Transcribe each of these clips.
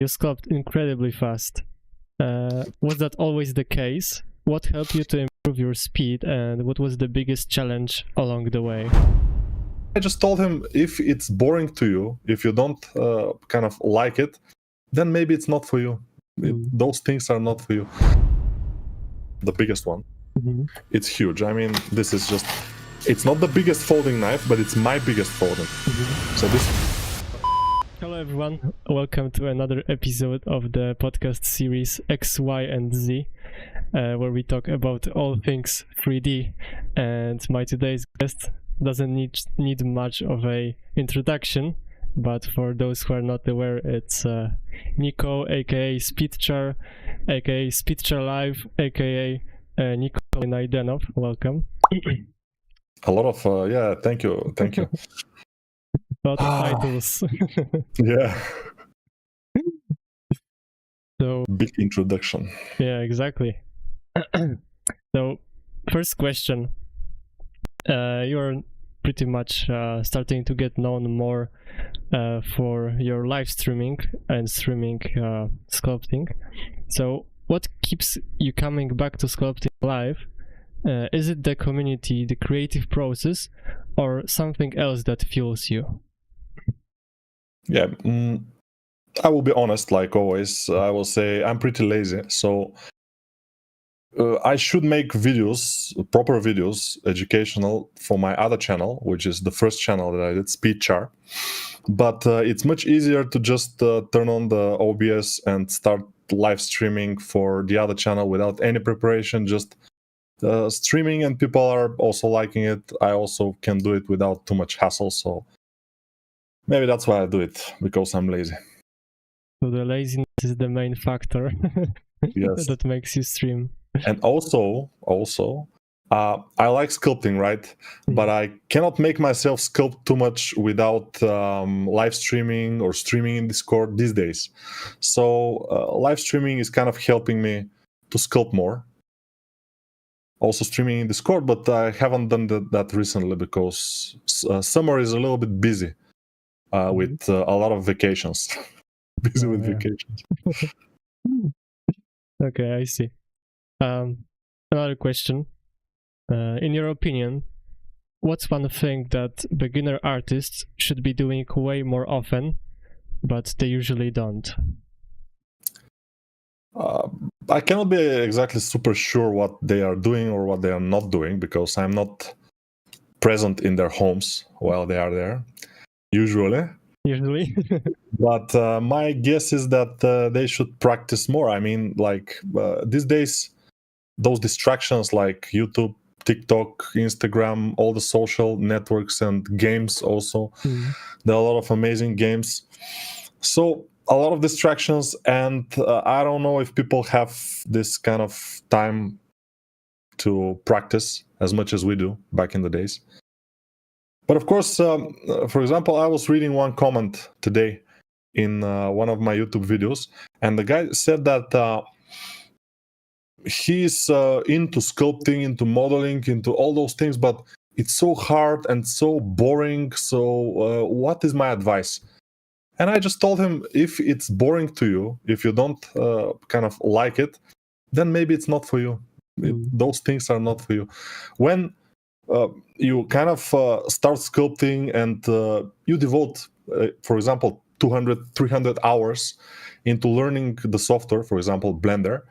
You sculpt incredibly fast. Was that always the case? What helped you to improve your speed, and what was the biggest challenge along the way? I just told him, if it's boring to you, if you don't kind of like it, then maybe it's not for you. Those things are not for you. The biggest one. It's huge. I mean, this is just, it's not the biggest folding knife, but it's my biggest folding. So this. Hello everyone, welcome to another episode of the podcast series X, Y and Z, where we talk about all things 3D, and my today's guest doesn't need much of a introduction, but for those who are not aware, it's Niko, aka Speedchar, aka Speedchar Live, aka Nikolay Naydenov. Welcome. A lot of yeah, thank you. A lot of titles. Yeah. So big introduction. Yeah, exactly. So first question, you're pretty much starting to get known more for your live streaming and streaming sculpting. So what keeps you coming back to sculpting live? Is it the community, the creative process, or something else that fuels you? Yeah, I will be honest, like always. I will say I'm pretty lazy, so I should make videos, proper videos, educational, for my other channel, which is the first channel that I did, Speedchar. But it's much easier to just turn on the OBS and start live streaming for the other channel without any preparation, just streaming, and people are also liking it. I also can do it without too much hassle, so maybe that's why I do it, because I'm lazy. So the laziness is the main factor. Yes. That makes you stream. And also, I like sculpting, right? But I cannot make myself sculpt too much without live streaming or streaming in Discord these days. So live streaming is kind of helping me to sculpt more. Also streaming in Discord, but I haven't done that recently because summer is a little bit busy with a lot of vacations. Busy with vacations. Okay, I see. Another question. In your opinion, what's one thing that beginner artists should be doing way more often, but they usually don't? I cannot be exactly super sure what they are doing or what they are not doing, because I'm not present in their homes while they are there, usually. But my guess is that they should practice more. I mean, like these days, those distractions like YouTube, TikTok, Instagram, all the social networks and games also. There are a lot of amazing games. So a lot of distractions, and I don't know if people have this kind of time to practice as much as we do back in the days. But of course, for example, I was reading one comment today in one of my YouTube videos, and the guy said that he's into sculpting, into modeling, into all those things, but it's so hard and so boring. So what is my advice? And I just told him, if it's boring to you, if you don't kind of like it, then maybe it's not for you. Those things are not for you. When you kind of start sculpting and you devote, for example, 200, 300 hours into learning the software, for example, Blender,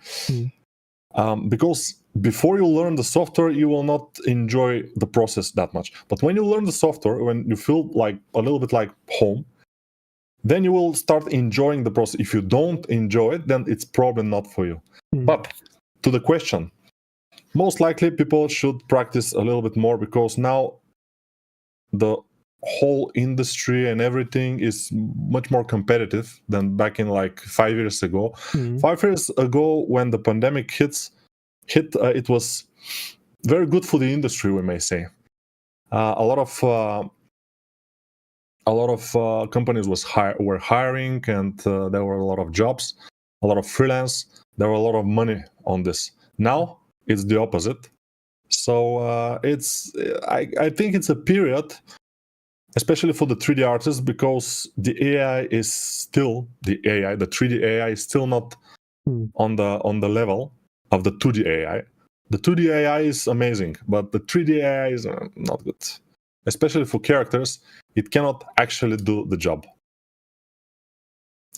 because before you learn the software, you will not enjoy the process that much. But when you learn the software, when you feel like a little bit like home, then you will start enjoying the process. If you don't enjoy it, then it's probably not for you. But to the question, most likely people should practice a little bit more, because now the whole industry and everything is much more competitive than back in like 5 years ago. 5 years ago, when the pandemic hit, it was very good for the industry, we may say. A lot of companies were hiring, and there were a lot of jobs, a lot of freelance. There were a lot of money on this. Now it's the opposite. So I think it's a period especially for the 3D artists, because the 3D AI is still not on the level of the 2D AI. The 2D AI is amazing, but the 3D AI is not good. Especially for characters, it cannot actually do the job.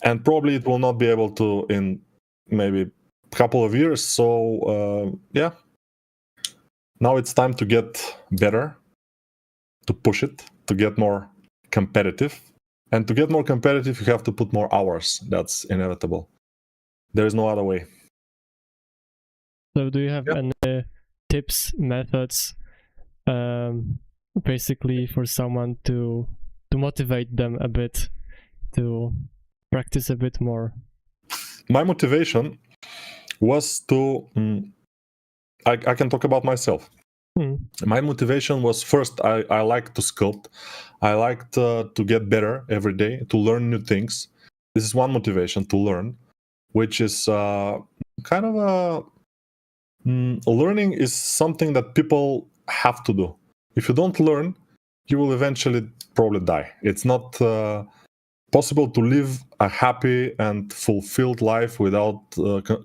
And probably it will not be able to in maybe a couple of years. So yeah, now it's time to get better, to push it, to get more competitive. And to get more competitive, you have to put more hours. That's inevitable. There is no other way. So do you have any tips, methods, basically for someone to motivate them a bit, to practice a bit more? My motivation was to, I can talk about myself. My motivation was, first, I like to sculpt. I liked to get better every day, to learn new things. This is one motivation, to learn, which is kind of a... learning is something that people have to do. If you don't learn, you will eventually probably die. It's not possible to live a happy and fulfilled life without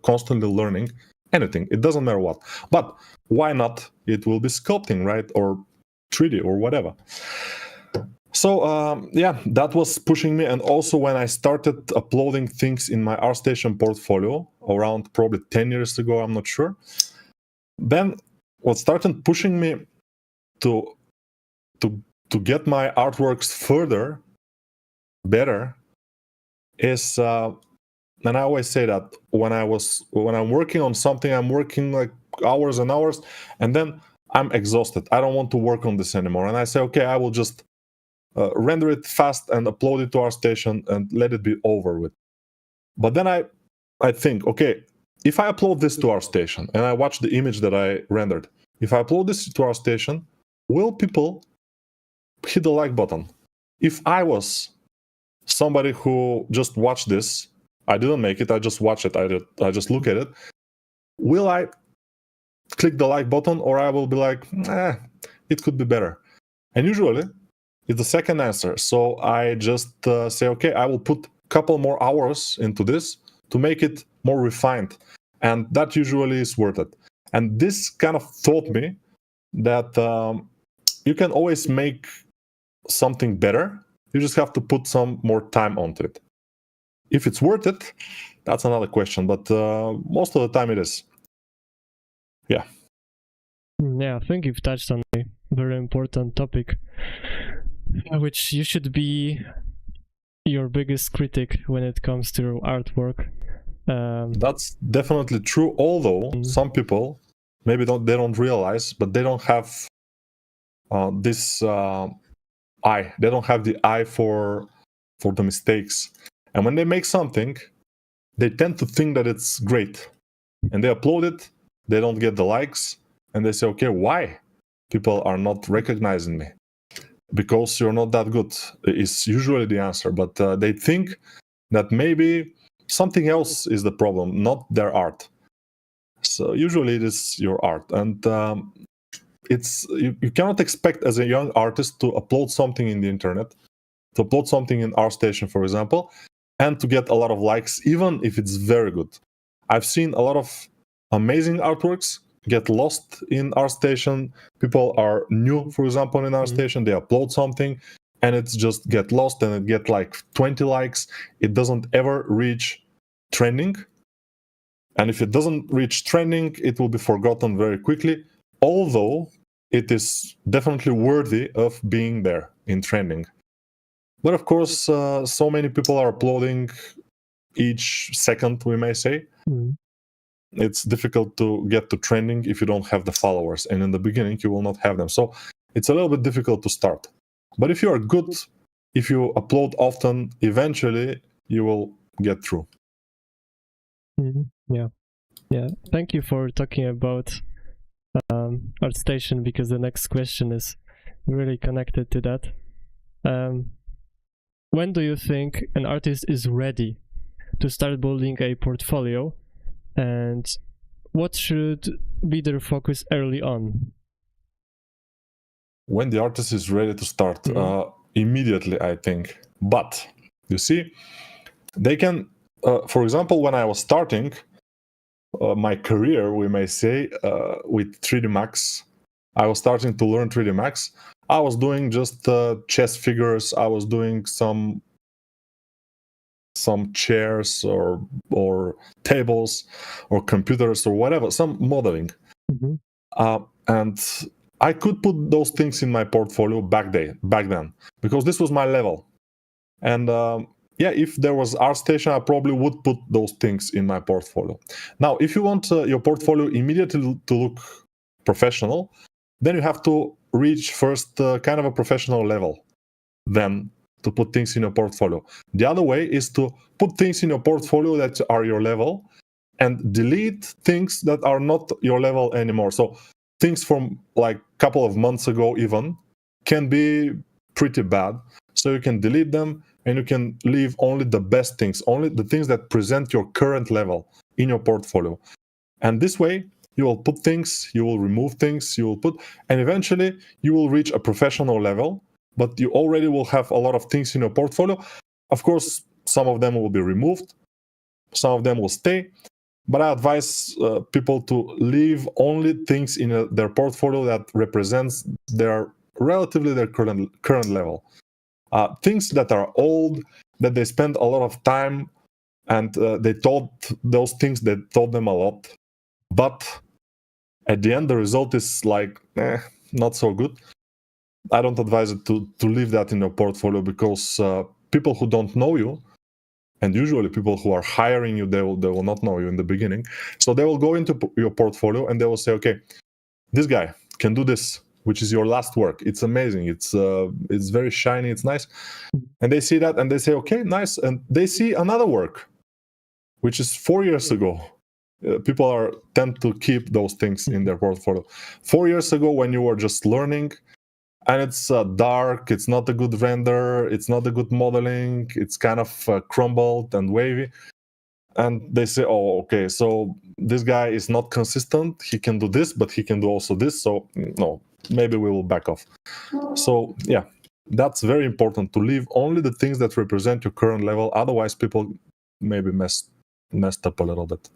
constantly learning anything. It doesn't matter what. But why not? It will be sculpting, right? Or 3D or whatever. So yeah, that was pushing me. And also when I started uploading things in my ArtStation portfolio around probably 10 years ago, I'm not sure, then what started pushing me to get my artworks further, better, is and I always say that when I'm working on something, I'm working like hours and hours, and then I'm exhausted. I don't want to work on this anymore, and I say, okay, I will just render it fast and upload it to ArtStation and let it be over with. But then I think, okay, if I upload this to ArtStation and I watch the image that I rendered, if I upload this to ArtStation, will people hit the like button? If I was somebody who just watched this, I didn't make it, I just watch it, I just look at it, will I click the like button, or I will be like, it could be better? And usually it's the second answer. So I just say, okay, I will put a couple more hours into this to make it more refined, and that usually is worth it. And this kind of taught me that you can always make something better. You just have to put some more time onto it. If it's worth it, that's another question, but most of the time it is. Yeah. Yeah, I think you've touched on a very important topic, which you should be your biggest critic when it comes to artwork. That's definitely true, although some people maybe they don't realize, but they don't have this eye. They don't have the eye for the mistakes. And when they make something, they tend to think that it's great, and they upload it, they don't get the likes, and they say, okay, why people are not recognizing me? Because you're not that good is usually the answer. But they think that maybe something else is the problem, not their art. So usually it is your art. And it's you cannot expect as a young artist to upload something in the internet, to upload something in ArtStation, for example, and to get a lot of likes, even if it's very good. I've seen a lot of amazing artworks get lost in ArtStation. People are new, for example, in ArtStation, they upload something and it's just get lost, and it get like 20 likes. It doesn't ever reach trending. And if it doesn't reach trending, it will be forgotten very quickly, although it is definitely worthy of being there in trending. But of course, so many people are uploading each second, we may say. It's difficult to get to trending if you don't have the followers, and in the beginning you will not have them. So it's a little bit difficult to start. But if you are good, if you upload often, eventually you will get through. Yeah. Thank you for talking about ArtStation, because the next question is really connected to that. When do you think an artist is ready to start building a portfolio, and what should be their focus early on? When the artist is ready to start, immediately, I think. But you see, they can, for example, when I was starting my career, we may say, with 3D Max, I was starting to learn 3D Max. I was doing just chess figures. I was doing some chairs or tables or computers or whatever, some modeling. Mhm. And I could put those things in my portfolio back then because this was my level. And yeah, if there was ArtStation, I probably would put those things in my portfolio. Now, if you want your portfolio immediately to look professional, then you have to reach first kind of a professional level, then to put things in your portfolio. The other way is to put things in your portfolio that are your level and delete things that are not your level anymore. So things from like a couple of months ago even can be pretty bad. So you can delete them and you can leave only the best things, only the things that present your current level in your portfolio. And this way, you will put things, you will remove things, you will put, and eventually you will reach a professional level, but you already will have a lot of things in your portfolio. Of course, some of them will be removed, some of them will stay, but I advise people to leave only things in their portfolio that represents their current level. Things that are old, that they spend a lot of time, and they taught those things that taught them a lot, but at the end the result is like not so good. I don't advise it to leave that in your portfolio because people who don't know you, and usually people who are hiring you, they will not know you in the beginning, so they will go into your portfolio and they will say, okay, this guy can do this, which is your last work. It's amazing. It's very shiny. It's nice. And they see that and they say, okay, nice. And they see another work, which is 4 years ago. People tend to keep those things in their portfolio. 4 years ago, when you were just learning, and it's dark, it's not a good render, it's not a good modeling, it's kind of crumbled and wavy. And they say, oh, okay, so this guy is not consistent. He can do this, but he can do also this. So no, maybe we will back off. So yeah, that's very important to leave only the things that represent your current level. Otherwise, people maybe messed up a little bit.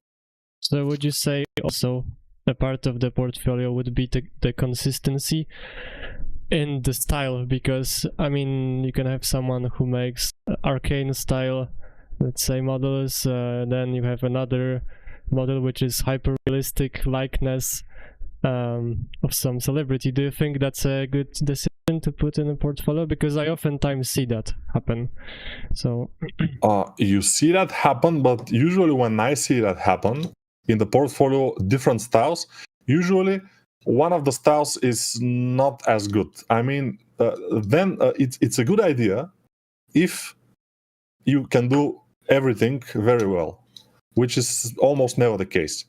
So would you say also a part of the portfolio would be the consistency in the style? Because I mean, you can have someone who makes arcane style, let's say, models, then you have another model which is hyper realistic likeness of some celebrity. Do you think that's a good decision to put in a portfolio? Because I oftentimes see that happen. So you see that happen, but usually when I see that happen in the portfolio, different styles, usually one of the styles is not as good. I mean, then it's a good idea if you can do everything very well, which is almost never the case.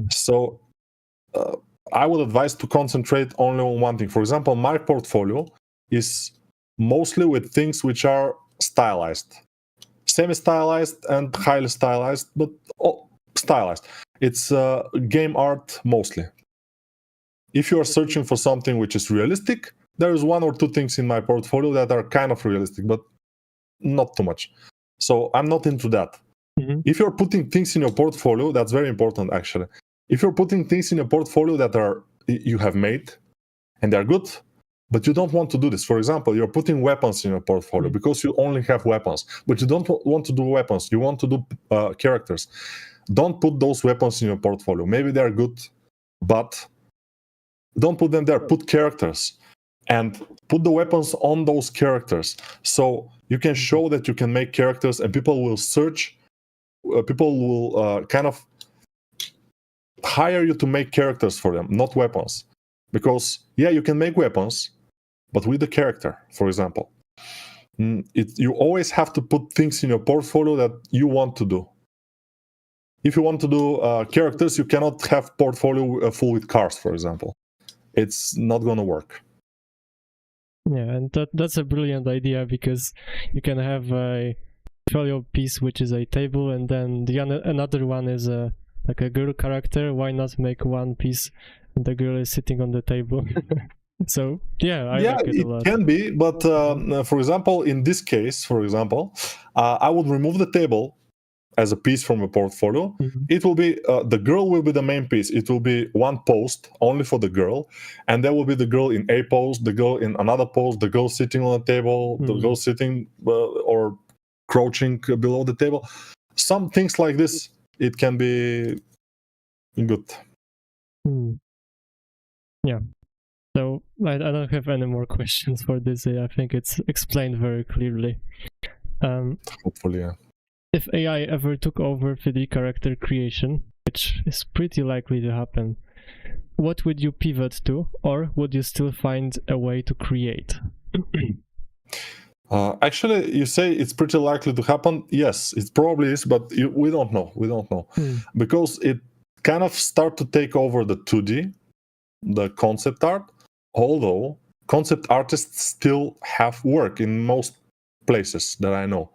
So I would advise to concentrate only on one thing. For example, my portfolio is mostly with things which are stylized, semi-stylized and highly stylized, but stylized. It's game art mostly. If you are searching for something which is realistic, there is one or two things in my portfolio that are kind of realistic, but not too much. So I'm not into that. Mm-hmm. If you're putting things in your portfolio, that's very important actually. If you're putting things in your portfolio that you have made and they're good, but you don't want to do this. For example, you're putting weapons in your portfolio because you only have weapons, but you don't want to do weapons. You want to do characters. Don't put those weapons in your portfolio. Maybe they're good, but don't put them there. Put characters and put the weapons on those characters. So you can show that you can make characters and people will search. People will kind of hire you to make characters for them, not weapons. Because, yeah, you can make weapons, but with the character, for example. You always have to put things in your portfolio that you want to do. If you want to do characters, you cannot have portfolio full with cars, for example. It's not going to work. Yeah, and that's a brilliant idea, because you can have a portfolio piece which is a table, and then another one is like a girl character. Why not make one piece and the girl is sitting on the table? So yeah, I Yeah, like it a it lot. can be, but for example, in this case, I would remove the table as a piece from a portfolio. Mhm. It will be the girl will be the main piece. It will be one post only for the girl, and there will be the girl in a pose, the girl in another pose, the girl sitting on the table, the girl sitting or crouching below the table. Some things like this, it can be good. Yeah. So I don't have any more questions for this. I think it's explained very clearly. Hopefully, yeah. If AI ever took over 3D character creation, which is pretty likely to happen, what would you pivot to, or would you still find a way to create? Actually, you say it's pretty likely to happen. Yes, it probably is, but we don't know. We don't know because it kind of start to take over the 2D, the concept art. Although concept artists still have work in most places that I know.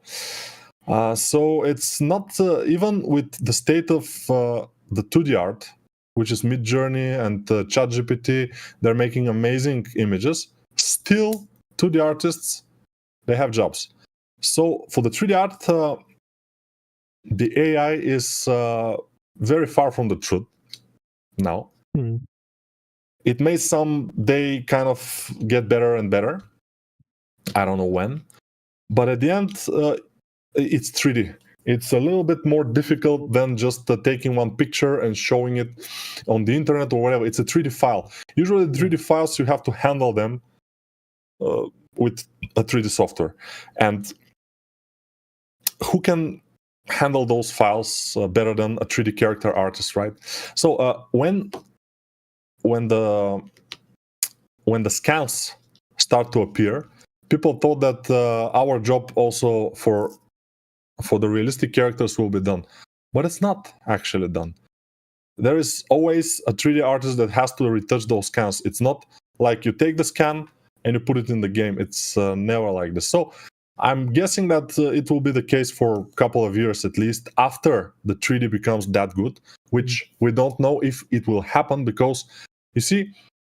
So it's not even with the state of the 2D art, which is Midjourney and ChatGPT. They're making amazing images. Still, 2D artists, they have jobs. So for the 3D art, the AI is very far from the truth now. It may someday kind of get better and better. I don't know when. But at the end, it's 3D. It's a little bit more difficult than just taking one picture and showing it on the internet or whatever. It's a 3D file. Usually, the 3D files, you have to handle them with a 3D software. And who can handle those files better than a 3D character artist, right? So when the scans start to appear, people thought that our job also for the realistic characters will be done, but it's not actually done. There is always a 3D artist that has to retouch those scans. It's not like you take the scan and you put it in the game. It's never like this. So I'm guessing that it will be the case for a couple of years at least after the 3D becomes that good, which we don't know if it will happen because, you see,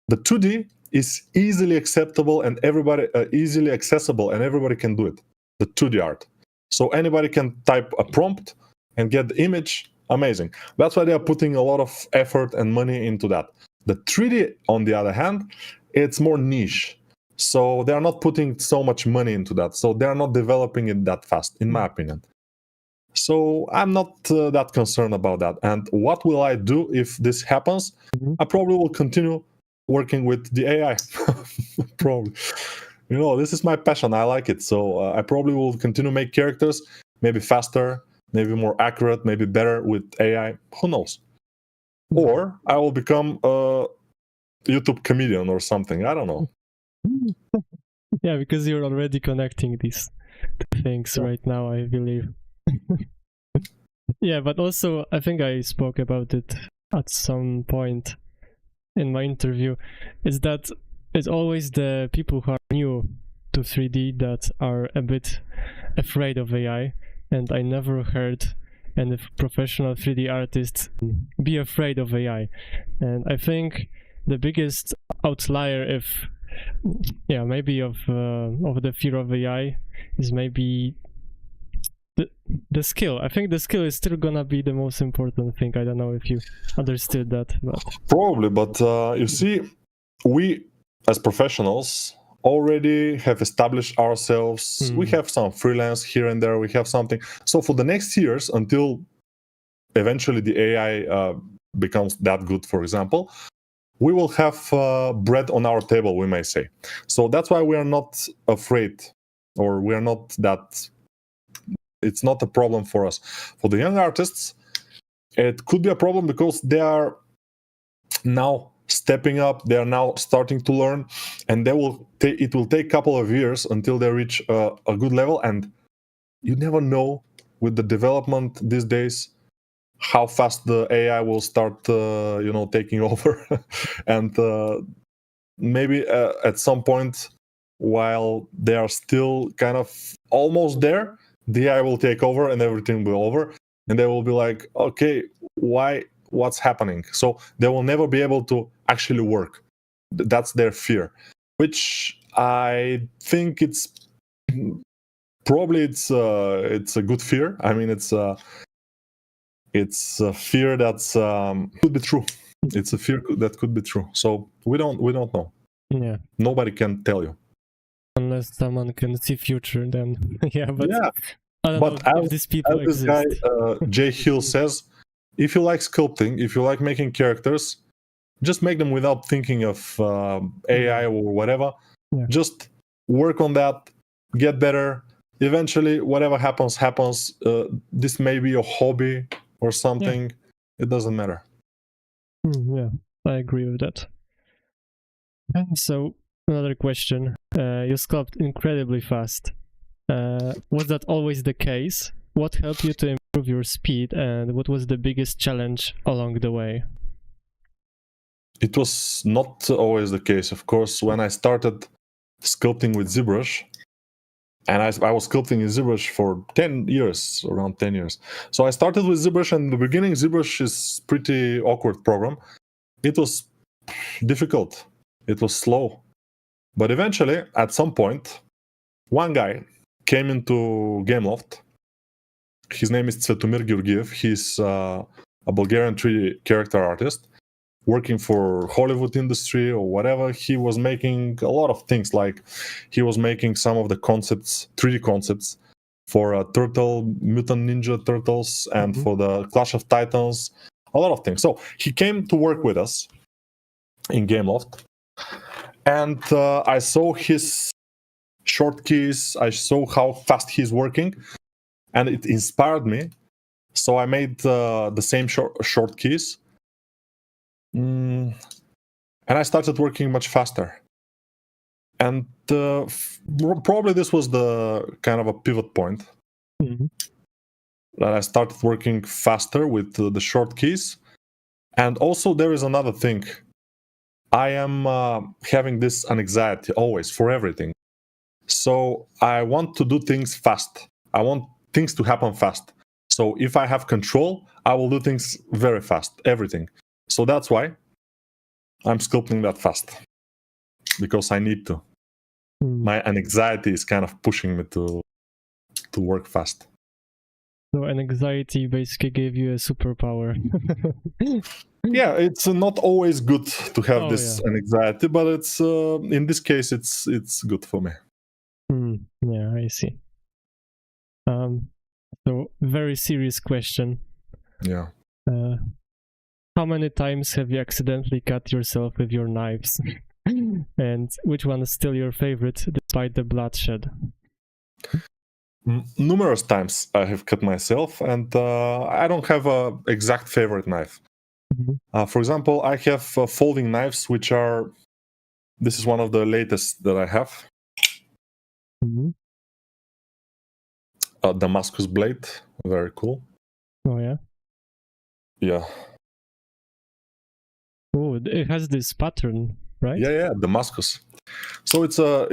the 2D is easily acceptable and everybody easily accessible and everybody can do it, the 2D art. So anybody can type a prompt and get the image. Amazing. That's why they are putting a lot of effort and money into that. The 3D, on the other hand, it's more niche. So they are not putting so much money into that. So they are not developing it that fast, in my opinion. So I'm not that concerned about that. And what will I do if this happens? I probably will continue working with the AI. Probably. You know, this is my passion. I like it. So I probably will continue make characters, maybe faster, maybe more accurate, maybe better with AI. Who knows? Or I will become a YouTube comedian or something. I don't know. Yeah, because you're already connecting these things right now, I believe. Yeah, but also I think I spoke about it at some point in my interview, is that it's always the people who are new to 3D that are a bit afraid of AI, and I never heard any professional 3D artist be afraid of AI. And I think the biggest outlier, if maybe of the fear of AI, is maybe the skill. I think the skill is still gonna be the most important thing. I don't know if you understood that, but probably. But you see, we as professionals already have established ourselves. We have some freelance here and there. We have something. So for the next years, until eventually the AI becomes that good, for example, we will have bread on our table, we may say. So that's why we are not afraid, or we are not that. It's not a problem for us. For the young artists, it could be a problem because they are now stepping up. They are now starting to learn, and it will take a couple of years until they reach a good level. And you never know with the development these days how fast the AI will start, taking over, and maybe at some point, while they are still kind of almost there, the AI will take over and everything will be over, and they will be like, okay, what's happening? So they will never be able to actually work that's their fear, which I think it's probably it's a good fear. I mean, it's a fear that's could be true. It's a fear that could be true. So we don't know. Yeah. Nobody can tell you. Unless someone can see future, then yeah. But Yeah. I don't But know if these people as this exist. guy Jay Hill says, if you like sculpting, if you like making characters, just make them without thinking of AI or whatever. Yeah. Just work on that, get better. Eventually, whatever happens. This may be a hobby or something. It doesn't matter. Yeah, I agree with that. And so another question: you sculpt incredibly fast. Was that always the case? What helped you to improve your speed, and what was the biggest challenge along the way? It was not always the case, of course. When I started sculpting with ZBrush, and I was sculpting in ZBrush for 10 years, around 10 years. So I started with ZBrush, and in the beginning, ZBrush is pretty awkward program. It was difficult. It was slow. But eventually, at some point, one guy came into Gameloft. His name is Tsvetomir Georgiev. He's a Bulgarian 3D character artist working for Hollywood industry or whatever. He was making a lot of things, like he was making some of the concepts, 3D concepts for Mutant Ninja Turtles and for the Clash of Titans, a lot of things. So he came to work with us in Gameloft, and I saw his short keys, I saw how fast he's working, and it inspired me. So I made the same short keys, and I started working much faster. And probably this was the kind of a pivot point that I started working faster with the short keys. And also there is another thing. I am having this anxiety always for everything. So I want to do things fast. I want things to happen fast. So if I have control, I will do things very fast, everything. So that's why I'm sculpting that fast, because I need to. My anxiety is kind of pushing me to work fast. So an anxiety basically gave you a superpower. Yeah, it's not always good to have this anxiety, but it's in this case it's good for me. Yeah, I see. So very serious question. Yeah. How many times have you accidentally cut yourself with your knives? And which one is still your favorite despite the bloodshed? Numerous times I have cut myself, and I don't have a exact favorite knife. For example, I have folding knives, which are, this is one of the latest that I have. Damascus blade, very cool. Oh yeah? Yeah. Oh, it has this pattern, right? Yeah, Damascus. So it's a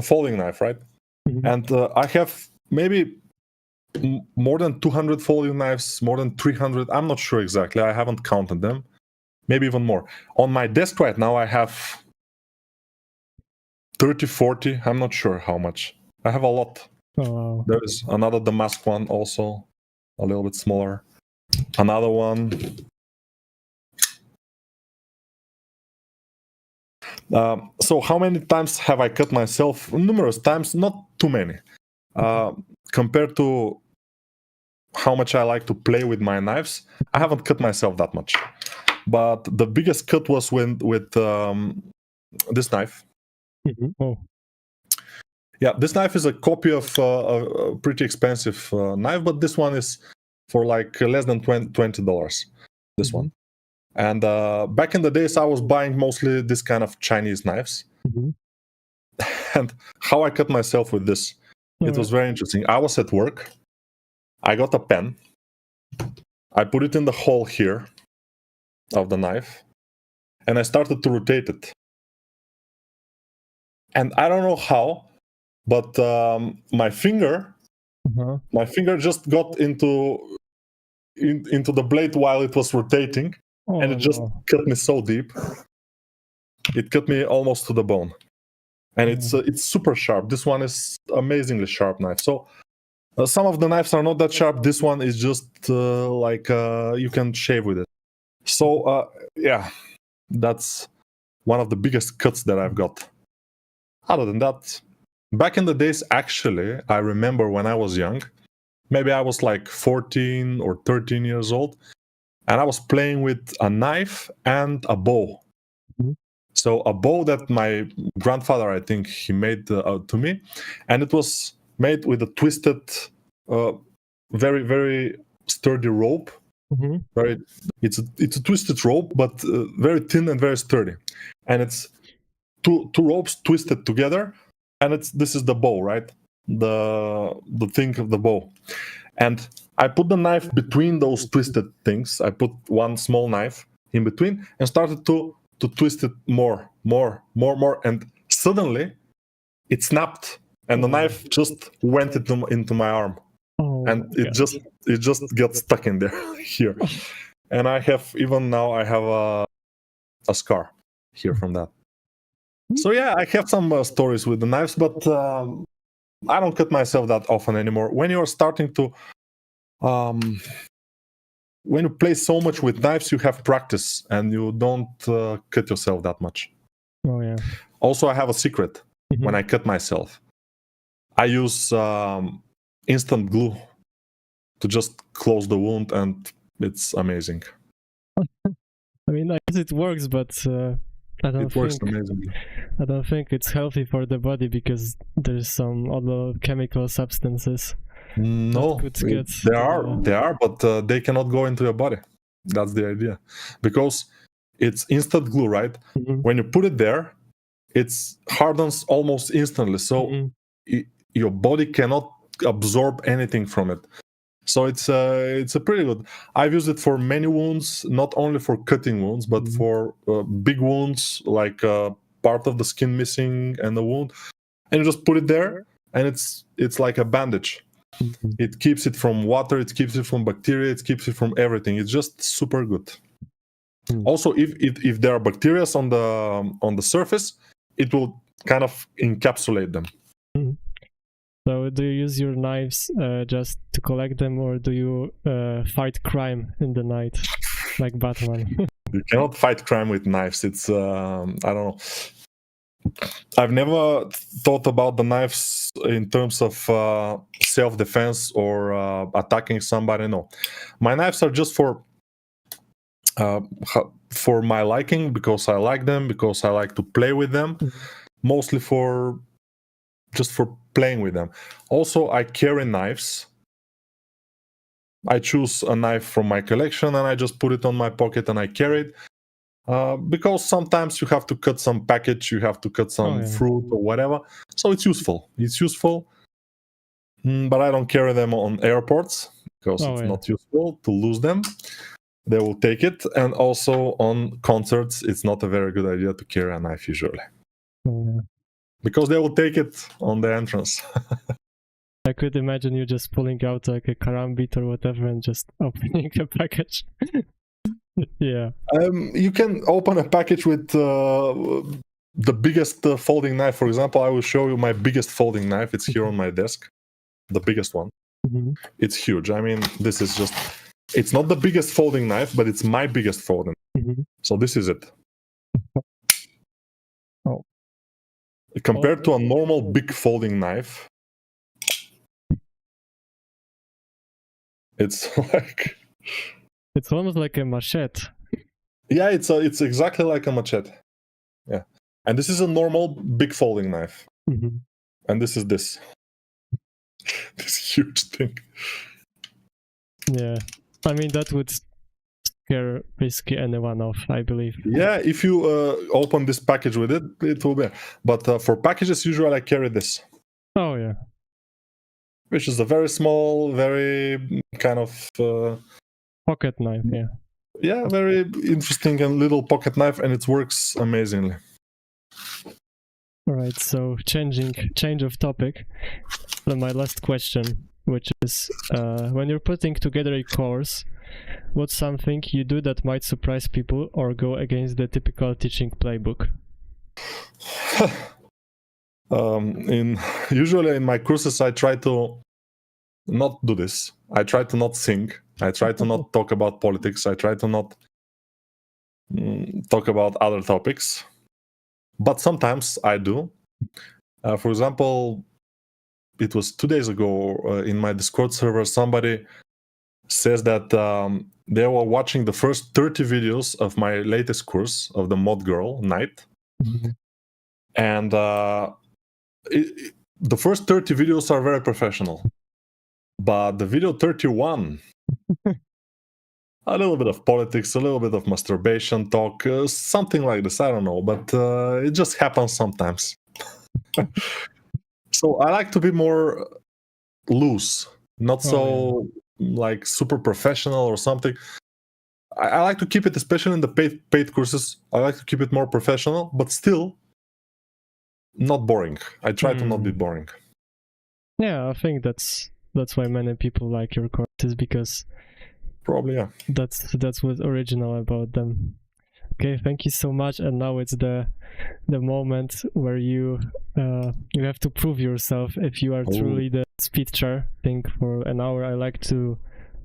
folding knife, right? And I have maybe more than 200 folding knives, more than 300. I'm not sure exactly. I haven't counted them. Maybe even more. On my desk right now, I have 30, 40. I'm not sure how much. I have a lot. Oh, wow. There is another Damask one also, a little bit smaller. Another one. So how many times have I cut myself? Numerous times, not too many. Compared to how much I like to play with my knives, I haven't cut myself that much. But the biggest cut was with this knife. Oh. Yeah, this knife is a copy of a pretty expensive knife, but this one is for like less than $20. This one. And back in the days, I was buying mostly this kind of Chinese knives. And how I cut myself with this, it was very interesting. I was at work. I got a pen. I put it in the hole here of the knife, and I started to rotate it. And I don't know how, but my finger just got into the blade while it was rotating, and it just cut me so deep. It cut me almost to the bone, and it's super sharp. This one is amazingly sharp knife. So some of the knives are not that sharp. This one is just like you can shave with it. So yeah, that's one of the biggest cuts that I've got. Other than that, back in the days, actually, I remember when I was young, maybe I was like 14 or 13 years old, and I was playing with a knife and a bow. Mm-hmm. So a bow that my grandfather, I think, he made to me, and it was made with a twisted, very, very sturdy rope. Mm-hmm. It's a twisted rope, but very thin and very sturdy, and it's two ropes twisted together, and this is the bow, right? The thing of the bow, and I put the knife between those twisted things. I put one small knife in between and started to twist it more, and suddenly it snapped, and the knife just went into my arm. And it just gets stuck in there here, and I have a scar here from that. So yeah, I have some stories with the knives, but I don't cut myself that often anymore. When you're starting to when you play so much with knives, you have practice and you don't cut yourself that much. Oh yeah. Also, I have a secret. When I cut myself, I use instant glue to just close the wound, and it's amazing. I mean, I guess it works, but I don't works amazingly. I don't think it's healthy for the body because there's some other chemical substances. No, they are, but they cannot go into your body. That's the idea, because it's instant glue, right? Mm-hmm. When you put it there, it hardens almost instantly, so your body cannot absorb anything from it. So it's a pretty good. I've used it for many wounds, not only for cutting wounds, but for big wounds, like part of the skin missing and the wound, and you just put it there, and it's like a bandage. It keeps it from water, it keeps it from bacteria, it keeps it from everything. It's just super good. Also, if there are bacteria on the surface, it will kind of encapsulate them. So do you use your knives just to collect them, or do you fight crime in the night like Batman? You cannot fight crime with knives. It's I don't know. I've never thought about the knives in terms of self-defense or attacking somebody. No, my knives are just for my liking, because I like them, because I like to play with them, mostly just for playing with them. Also, I carry knives. I choose a knife from my collection and I just put it on my pocket and I carry it. Because sometimes you have to cut some package, you have to cut some fruit or whatever. So it's useful. But I don't carry them on airports because it's not useful to lose them. They will take it. And also on concerts, it's not a very good idea to carry a knife usually. Because they will take it on the entrance. I could imagine you just pulling out like a karambit or whatever and just opening a package. Yeah. You can open a package with the biggest folding knife. For example, I will show you my biggest folding knife. It's here on my desk. The biggest one. It's huge. I mean, this is just... It's not the biggest folding knife, but it's my biggest folding. So this is it. Compared to a normal big folding knife, it's like... It's almost like a machete. Yeah, it's exactly like a machete. Yeah. And this is a normal big folding knife. And this is this huge thing. Yeah. I mean, that would scare basically anyone off, I believe. Yeah, if you open this package with it, it will be. But for packages, usually I carry this. Oh, yeah. Which is a very small, very kind of... pocket knife, yeah. Yeah, very interesting and little pocket knife, and it works amazingly. Alright, so change of topic. So my last question, which is, when you're putting together a course, what's something you do that might surprise people or go against the typical teaching playbook? Usually in my courses, I try to not do this. I try to not sing. I try to not talk about politics. I try to not talk about other topics. But sometimes I do. For example, it was 2 days ago in my Discord server, somebody says that they were watching the first 30 videos of my latest course of the Mod Girl Night. Mhm. And the first 30 videos are very professional. But the video 31, a little bit of politics, a little bit of masturbation talk, something like this. I don't know, but it just happens sometimes. So I like to be more loose, not so like super professional or something. I like to keep it, especially in the paid courses. I like to keep it more professional, but still not boring. I try to not be boring. Yeah, I think that's why many people like your courses, because Probably, yeah. that's what's original about them. Okay, thank you so much. And now it's the moment where you have to prove yourself if you are truly the speed chair. I think for an hour I like to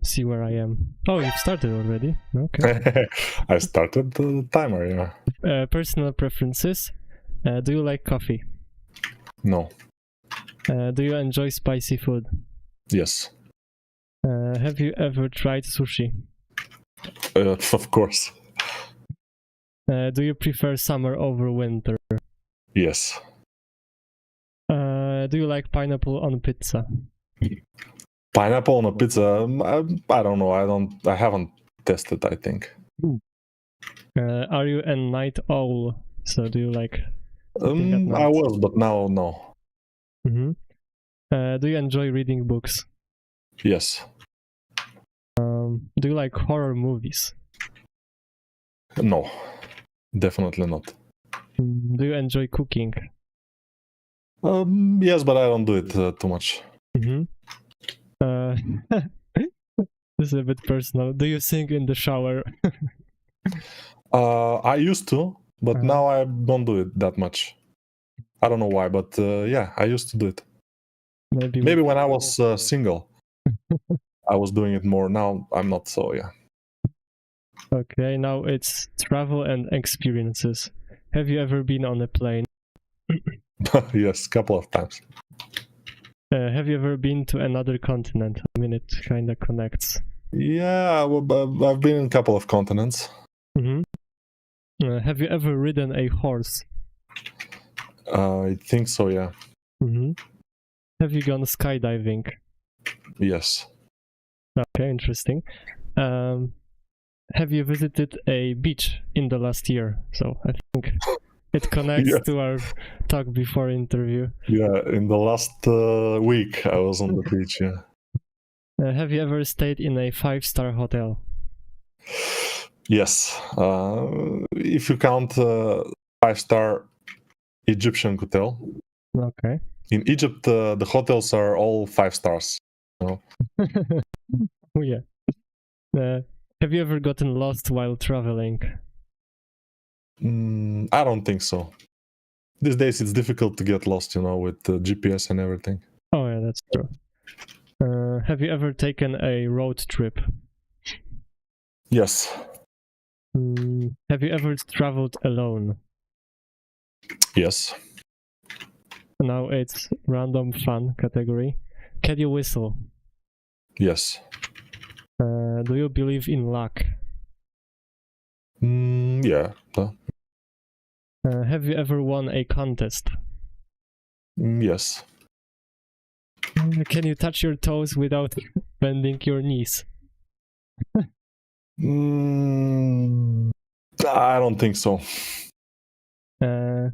see where I am. Oh, you've started already. Okay. I started the timer, yeah. Personal preferences. Do you like coffee? No. Do you enjoy spicy food? Yes. Have you ever tried sushi? Of course. Do you prefer summer over winter? Yes. Do you like pineapple on pizza? Pineapple on a pizza? I don't know. I haven't tested, I think. Are you a night owl? So do you like? I was, but now no. Mm-hmm. Do you enjoy reading books? Yes. Do you like horror movies? No, definitely not. Do you enjoy cooking? Yes, but I don't do it too much. Mm-hmm. This is a bit personal. Do you sing in the shower? I used to, but now I don't do it that much. I don't know why, but yeah, I used to do it. Maybe when I was single, I was doing it more. Now I'm not, so yeah. Okay, now it's travel and experiences. Have you ever been on a plane? Yes, a couple of times. Have you ever been to another continent? I mean, it kind of connects. Yeah, I've been in a couple of continents. Mm-hmm. Have you ever ridden a horse? I think so, yeah. Mm-hmm. Have you gone skydiving? Yes. Okay, interesting. Have you visited a beach in the last year? So I think it connects to our talk before interview. Yeah, in the last week I was on the beach, yeah. Have you ever stayed in a 5-star hotel? Yes. If you count 5-star Egyptian hotel. Okay. In Egypt, the hotels are all 5 stars. You know? Oh, yeah. Have you ever gotten lost while traveling? I don't think so. These days it's difficult to get lost, with GPS and everything. Oh, yeah, that's true. Have you ever taken a road trip? Yes. Have you ever traveled alone? Yes. Now it's random fun category. Can you whistle? Yes. Do you believe in luck? Yeah. Have you ever won a contest? Yes. Can you touch your toes without bending your knees? I don't think so. I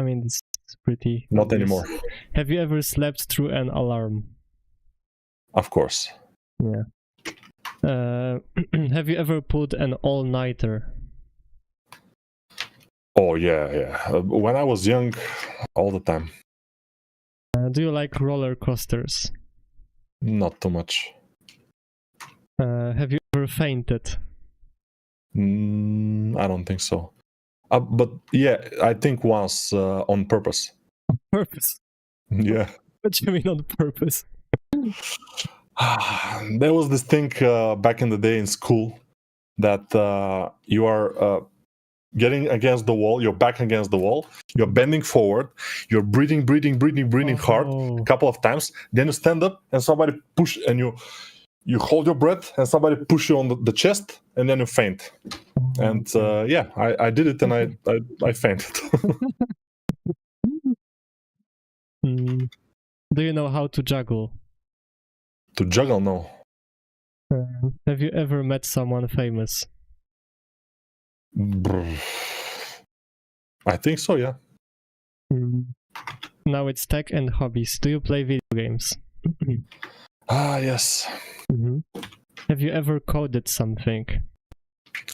mean, it's pretty Not obvious. anymore. Have you ever slept through an alarm? Of course. Yeah. Have you ever pulled an all-nighter? Oh, yeah. When I was young, all the time. Do you like roller coasters? Not too much. Have you ever fainted? I don't think so. But yeah, I think once on purpose. Purpose? Yeah. What do you mean on purpose? There was this thing back in the day in school that you are getting against the wall, your back against the wall, you're bending forward, you're breathing hard a couple of times, then you stand up and somebody push, and you hold your breath and somebody push you on the chest, and then you faint. And yeah, I did it, and I fainted. Do you know how to juggle? To juggle, no. Have you ever met someone famous? I think so, yeah. Now it's tech and hobbies. Do you play video games? Yes. Have you ever coded something?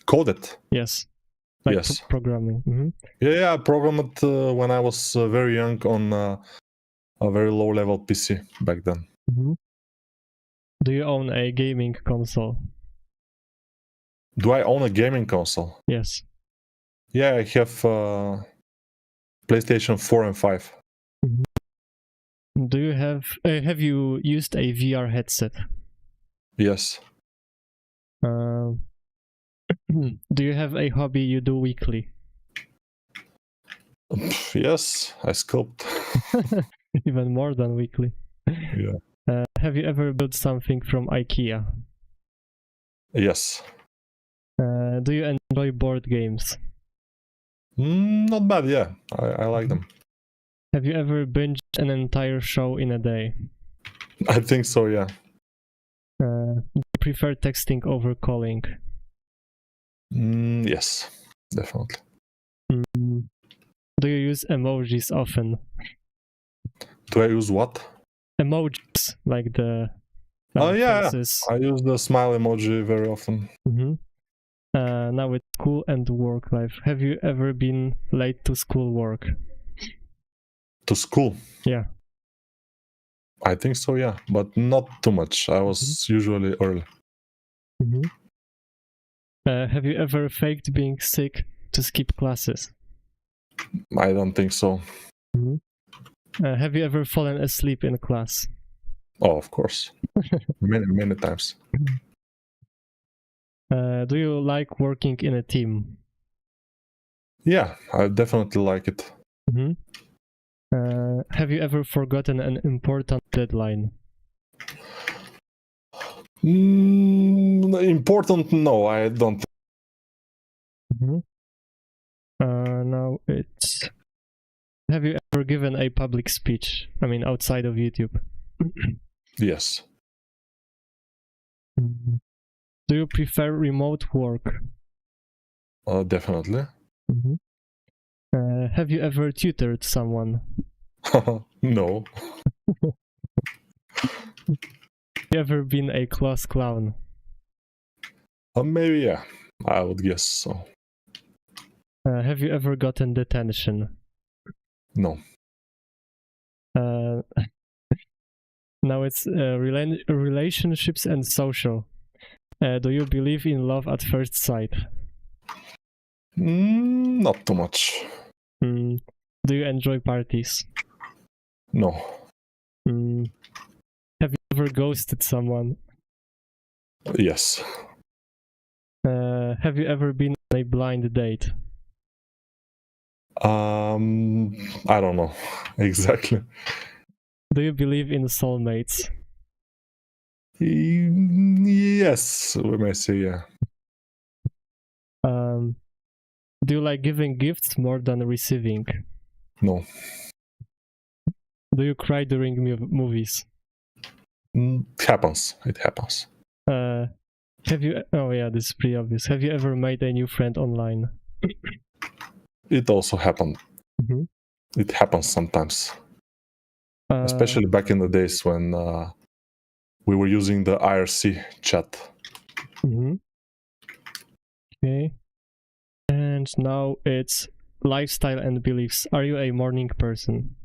Coded? Yes. Like yes. Programming. Yeah, I programmed when I was very young on a very low level PC back then. Do you own a gaming console? Do I own a gaming console? Yes. Yeah, I have PlayStation 4 and 5. Do you have you used a VR headset? Yes. Do you have a hobby you do weekly? Yes, I sculpt. Even more than weekly. Yeah. Have you ever built something from IKEA? Yes. Do you enjoy board games? Not bad, yeah. I like them. Have you ever binged an entire show in a day? I think so, yeah. Do you prefer texting over calling? Yes, definitely. Do you use emojis often? Do I use what? Emojis, like the yeah, faces. I use the smile emoji very often. Now it's school and work life. Have you ever been late to school work? To school? Yeah. I think so, yeah, but not too much. I was usually early. Have you ever faked being sick to skip classes? I don't think so. Have you ever fallen asleep in class? Oh, of course. many times. Do you like working in a team? Yeah, I definitely like it. Have you ever forgotten an important deadline? Important? No, I don't. Now it's... Have you ever given a public speech? I mean, outside of YouTube? Yes. Do you prefer remote work? Definitely. Have you ever tutored someone? No. Have you ever been a class clown? Maybe, yeah. I would guess so. Have you ever gotten detention? No. Now it's relationships and social. Do you believe in love at first sight? Not too much. Do you enjoy parties? No. Have you ever ghosted someone? Yes. Have you ever been on a blind date? I don't know exactly. Do you believe in soulmates? Yes, we may say, yeah. Do you like giving gifts more than receiving? No. Do you cry during movies? It happens. Have you... Oh yeah, this is pretty obvious. Have you ever made a new friend online? It also happened. It happens sometimes. Especially back in the days when we were using the IRC chat. Okay. And now it's lifestyle and beliefs. Are you a morning person?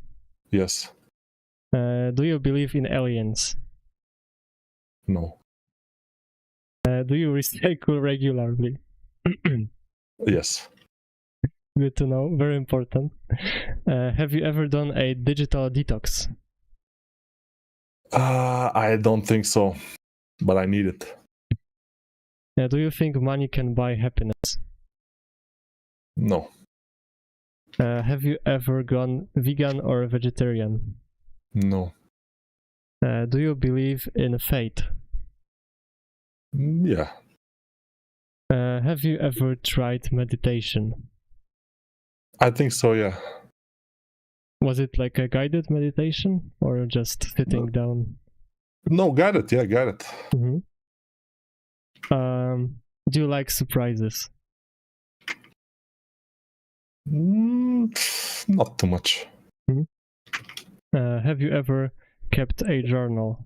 Yes. Do you believe in aliens? No. Do you recycle regularly? Yes. Good to know. Very important. Have you ever done a digital detox? I don't think so, but I need it. Do you think money can buy happiness? No. Have you ever gone vegan or vegetarian? No. Do you believe in fate? Yeah. Have you ever tried meditation? I think so, yeah. Was it like a guided meditation or just sitting down? No, got it. Yeah, got it. Mm-hmm. Do you like surprises? Not too much. Mm-hmm. Have you ever kept a journal?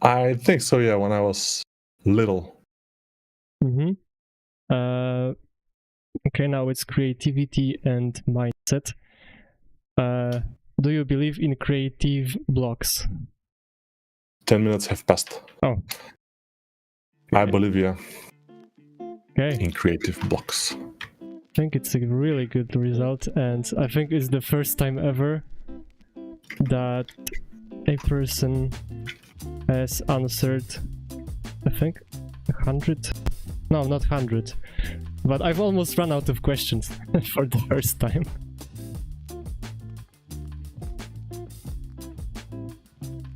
I think so, yeah, when I was little. Mm-hmm. Okay, now it's creativity and mindset. Do you believe in creative blocks? 10 minutes have passed. Oh. I believe, yeah. Okay. In creative blocks. I think it's a really good result, and I think it's the first time ever that a person has answered, I think, 100? No, not 100. But I've almost run out of questions for the first time.